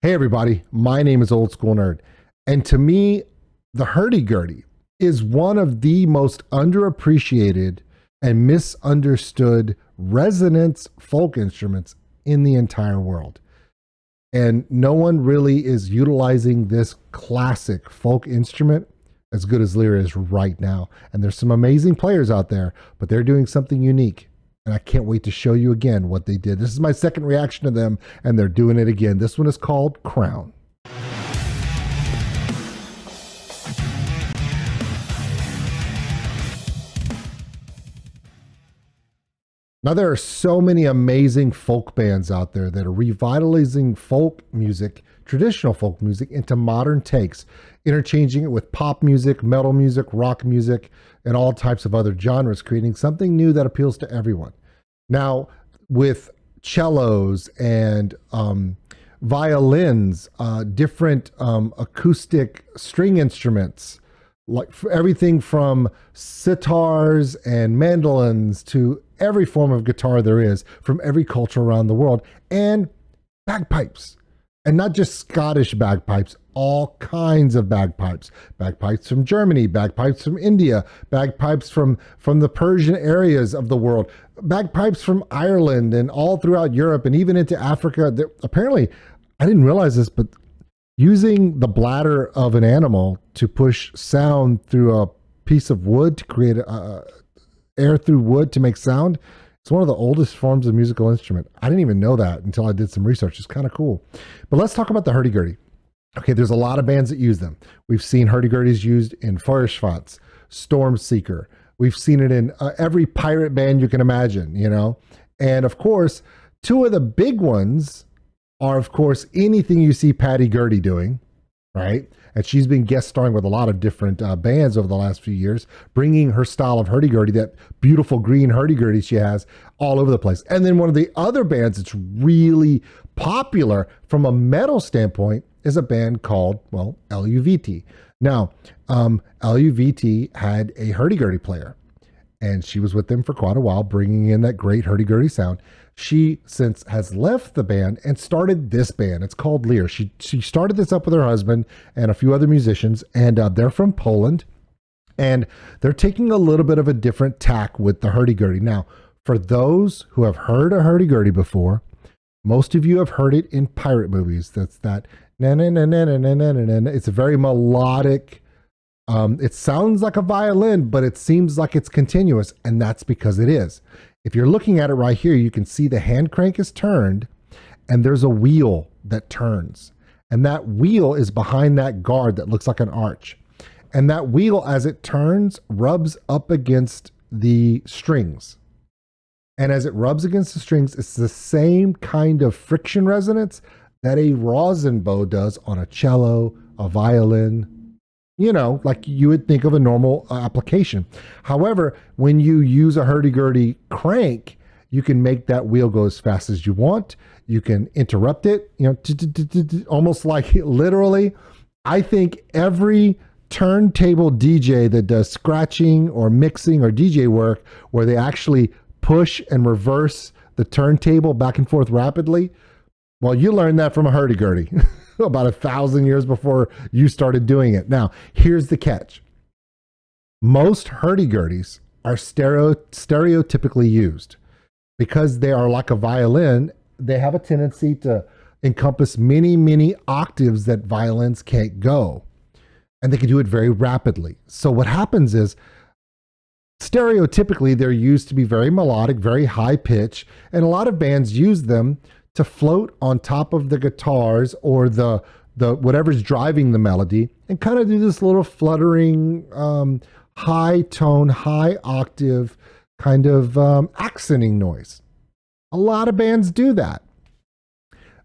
Hey everybody, my name is Old School Nerd, and to me, the hurdy-gurdy is one of the most underappreciated and misunderstood resonance folk instruments in the entire world. And no one really is utilizing this classic folk instrument as good as Lyrre is right now. And there's some amazing players out there, but they're doing something unique. And I can't wait to show you again what they did. This is my second reaction to them, and they're doing it again. This one is called Crown. Now, there are so many amazing folk bands out there that are revitalizing folk music, traditional folk music, into modern takes, interchanging it with pop music, metal music, rock music, and all types of other genres, creating something new that appeals to everyone. Now, with cellos and violins, different acoustic string instruments, like everything from sitars and mandolins to every form of guitar there is from every culture around the world, and bagpipes. And not just Scottish bagpipes, all kinds of bagpipes. Bagpipes from Germany, bagpipes from India, bagpipes from the Persian areas of the world, bagpipes from Ireland and all throughout Europe and even into Africa. Apparently, I didn't realize this, but using the bladder of an animal to push sound through a piece of wood to create air through wood to make sound, it's one of the oldest forms of musical instrument. I didn't even know that until I did some research. It's kind of cool. But let's talk about the hurdy-gurdy. Okay, there's a lot of bands that use them. We've seen hurdy-gurdies used in Persephone, Stormseeker. We've seen it in every pirate band you can imagine, you know? And of course, two of the big ones are, of course, anything you see Patty Gurdy doing, right? And she's been guest starring with a lot of different bands over the last few years, bringing her style of hurdy-gurdy, that beautiful green hurdy-gurdy she has, all over the place. And then one of the other bands that's really popular from a metal standpoint is a band called, well, LUVT. Now, LUVT had a hurdy-gurdy player, and she was with them for quite a while, bringing in that great hurdy-gurdy sound. She since has left the band and started this band. It's called Lyrre. She started this up with her husband and a few other musicians, and they're from Poland, and they're taking a little bit of a different tack with the hurdy-gurdy. Now, for those who have heard a hurdy-gurdy before, most of you have heard it in pirate movies. That's that na na na na na na na na. It's a very melodic. It sounds like a violin, but it seems like it's continuous, and that's because it is. If you're looking at it right here, you can see the hand crank is turned, and there's a wheel that turns. And that wheel is behind that guard that looks like an arch. And that wheel, as it turns, rubs up against the strings. And as it rubs against the strings, it's the same kind of friction resonance that a rosin bow does on a cello, a violin, you know, like you would think of a normal application. However, when you use a hurdy-gurdy crank, you can make that wheel go as fast as you want. You can interrupt it, you know, almost like literally. I think every turntable DJ that does scratching or mixing or DJ work where they actually push and reverse the turntable back and forth rapidly, well, you learned that from a hurdy-gurdy. About 1,000 years before you started doing it. Now, here's the catch. Most hurdy-gurdies are stereotypically used. Because they are like a violin, they have a tendency to encompass many, many octaves that violins can't go. And they can do it very rapidly. So what happens is, stereotypically, they're used to be very melodic, very high pitch, and a lot of bands use them to float on top of the guitars or the whatever's driving the melody and kind of do this little fluttering, high tone, high octave kind of accenting noise. A lot of bands do that.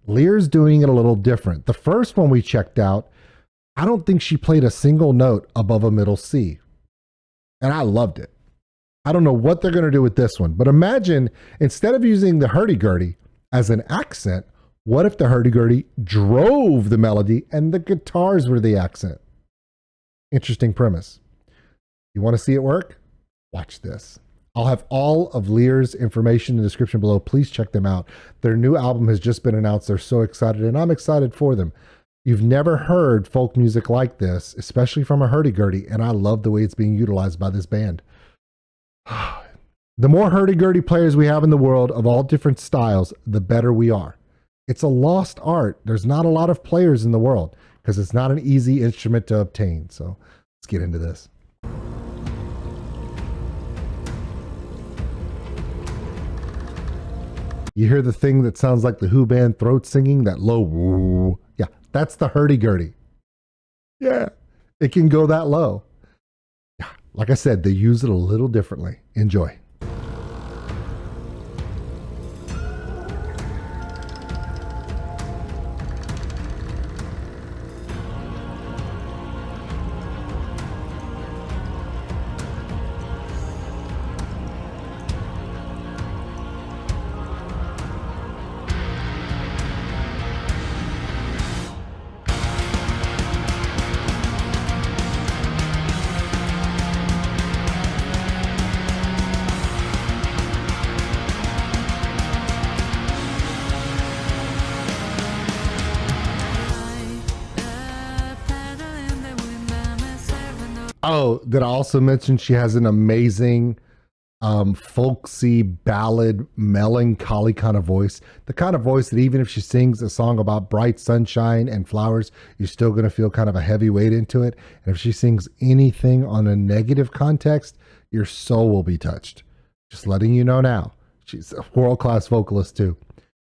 Lyrre's doing it a little different. The first one we checked out, I don't think she played a single note above a middle C. And I loved it. I don't know what they're going to do with this one, but imagine instead of using the hurdy-gurdy as an accent, what if the hurdy-gurdy drove the melody and the guitars were the accent? Interesting premise. You want to see it work? Watch this. I'll have all of Lyrre's information in the description below. Please check them out. Their new album has just been announced. They're so excited, and I'm excited for them. You've never heard folk music like this, especially from a hurdy-gurdy, and I love the way it's being utilized by this band. The more hurdy-gurdy players we have in the world of all different styles, the better we are. It's a lost art. There's not a lot of players in the world because it's not an easy instrument to obtain. So let's get into this. You hear the thing that sounds like the Who band throat singing, that low woo. Yeah, that's the hurdy-gurdy. Yeah, it can go that low. Yeah, like I said, they use it a little differently. Enjoy. Oh, did I also mention she has an amazing folksy ballad melancholy kind of voice, the kind of voice that even if she sings a song about bright sunshine and flowers, you're still going to feel kind of a heavy weight into it. And if she sings anything on a negative context, your soul will be touched. Just letting you know now. She's a world-class vocalist too.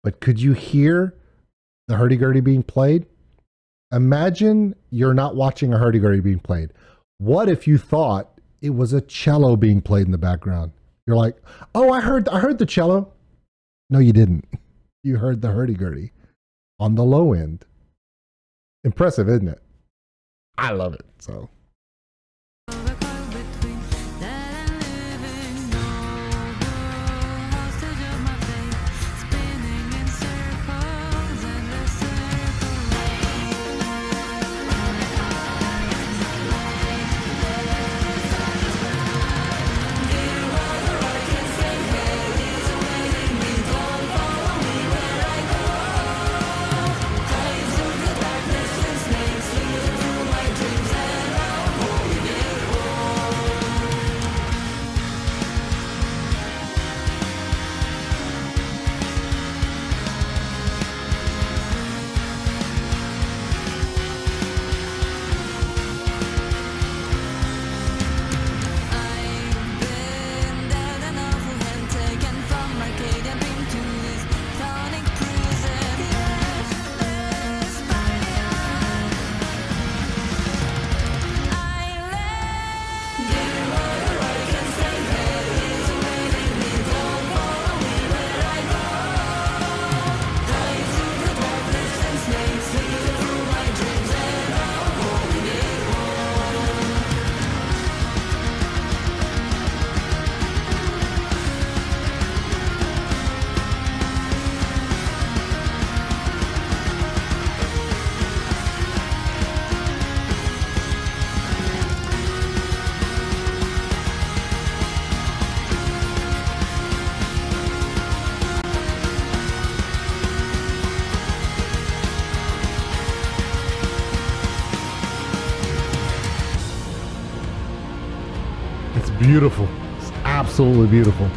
But could you hear the hurdy-gurdy being played? Imagine you're not watching a hurdy-gurdy being played. What if you thought it was a cello being played in the background? You're like, oh, I heard the cello. No, you didn't. You heard the hurdy-gurdy on the low end. Impressive, isn't it? I love it. So. It's beautiful. It's absolutely beautiful.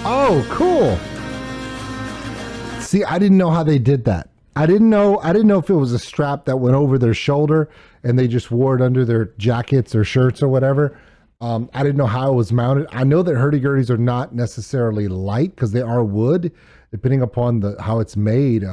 Oh, cool. See, I didn't know how they did that. I didn't know if it was a strap that went over their shoulder and they just wore it under their jackets or shirts or whatever. I didn't know how it was mounted. I know that hurdy-gurdies are not necessarily light because they are wood, depending upon how it's made.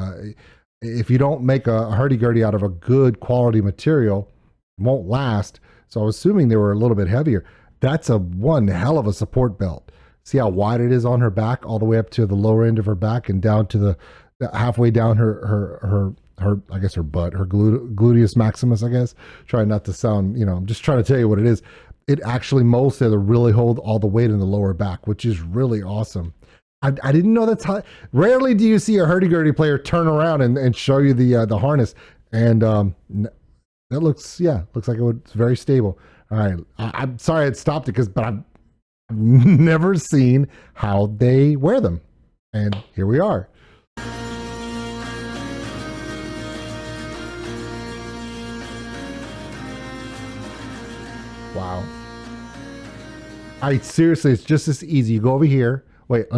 If you don't make a hurdy-gurdy out of a good quality material, it won't last. So I was assuming they were a little bit heavier. That's one hell of a support belt. See how wide it is on her back, all the way up to the lower end of her back and down to the halfway down her I guess her butt, her gluteus maximus, I guess. Trying not to sound, I'm just trying to tell you what it is. It actually molds there to really hold all the weight in the lower back, which is really awesome. I didn't know that's how. Rarely do you see a hurdy-gurdy player turn around and show you the harness, and that looks like it's very stable. All right, I'm sorry I stopped it but I've never seen how they wear them, and here we are. Wow. Seriously, it's just as easy. You go over here. Wait, I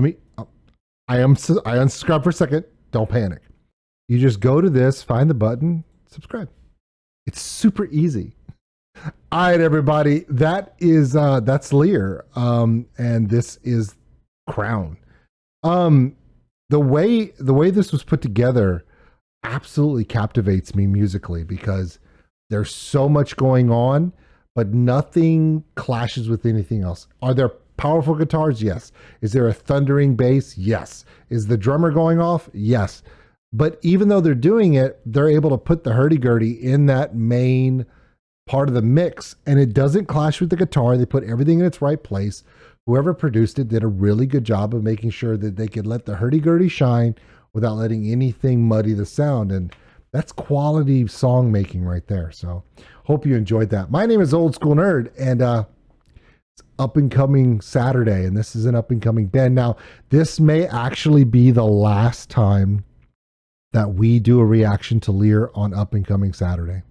unsubscribe for a second. Don't panic. You just go to this, find the button, subscribe. It's super easy. All right, everybody. That's Lyrre. And this is Crown. The way this was put together absolutely captivates me musically because there's so much going on, but nothing clashes with anything else. Are there powerful guitars? Yes. Is there a thundering bass? Yes. Is the drummer going off? Yes. But even though they're doing it, they're able to put the hurdy-gurdy in that main part of the mix, and it doesn't clash with the guitar. They put everything in its right place. Whoever produced it did a really good job of making sure that they could let the hurdy-gurdy shine without letting anything muddy the sound. And that's quality song making right there. So hope you enjoyed that. My name is Oldskulenerd, and it's up and coming Saturday, and this is an up and coming band. Now, this may actually be the last time that we do a reaction to Lyrre on up and coming Saturday,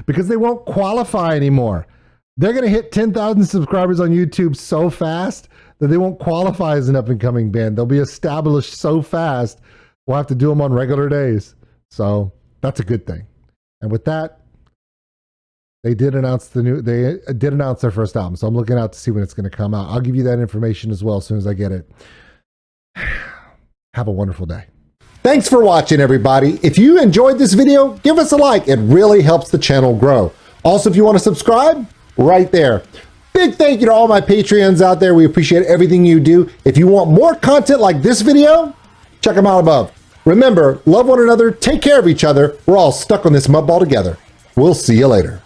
because they won't qualify anymore. They're going to hit 10,000 subscribers on YouTube so fast that they won't qualify as an up and coming band. They'll be established so fast, we'll have to do them on regular days. So that's a good thing. And with that, they did announce their first album. So I'm looking out to see when it's going to come out. I'll give you that information as well as soon as I get it. Have a wonderful day. Thanks for watching, everybody. If you enjoyed this video, give us a like. It really helps the channel grow. Also, if you want to subscribe, right there. Big thank you to all my Patreons out there. We appreciate everything you do. If you want more content like this video, check them out above. Remember, love one another, take care of each other. We're all stuck on this mud ball together. We'll see you later.